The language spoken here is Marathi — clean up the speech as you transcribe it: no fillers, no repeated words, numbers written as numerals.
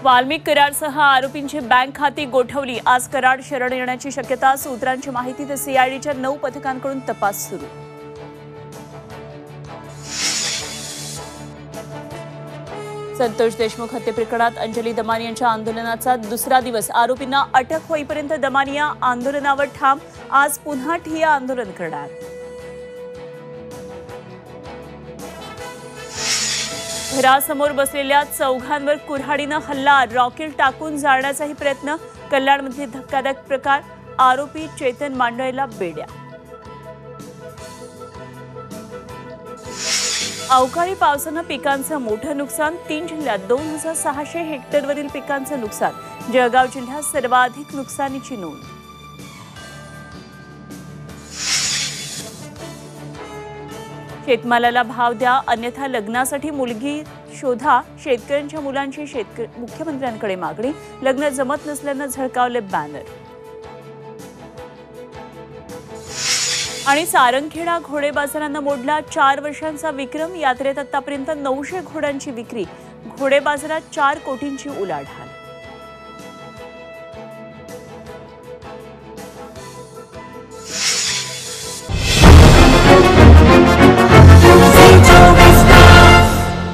वाल्मिक कराडसह आरोपींची बँक खाती गोठवली। आज कराड शरण येण्याची शक्यता। सूत्रांची माहिती तर सीआयडीच्या 9 पथकांकडून तपास सुरू। संतोष देशमुख हत्ये प्रकरणात अंजली दमानी यांच्या आंदोलनाचा दुसरा दिवस। आरोपींना अटक होईपर्यंत दमानिया आंदोलनावर ठाम। आज पुन्हा ठिय्या आंदोलन करणार। घरासमोर बसलेल्या चौघांवर कुऱ्हाडीनं हल्ला। रॉकेट टाकून जाळण्याचाही प्रयत्न। कल्याणमध्ये धक्कादायक प्रकार। आरोपी चेतन मांडळेला बेड्या। अवकाळी पावसानं पिकांचं मोठं नुकसान। 3 जिल्ह्यात 2600 हेक्टरवरील पिकांचं नुकसान। जळगाव जिल्ह्यात सर्वाधिक नुकसानीची नोंद। शेतमालाला भाव द्या, अन्यथा लग्नासाठी मुलगी शोधा। शेतकऱ्यांच्या मुलांची मुख्यमंत्र्यांकडे मागणी। लग्न जमत नसल्यानं झळकावले बॅनर। आणि सारंगखेडा घोडे बाजारानं मोडला 4 वर्षांचा विक्रम। यात्रेत आतापर्यंत 900 घोड्यांची विक्री। घोडे बाजारात 4 कोटींची उलाढाल।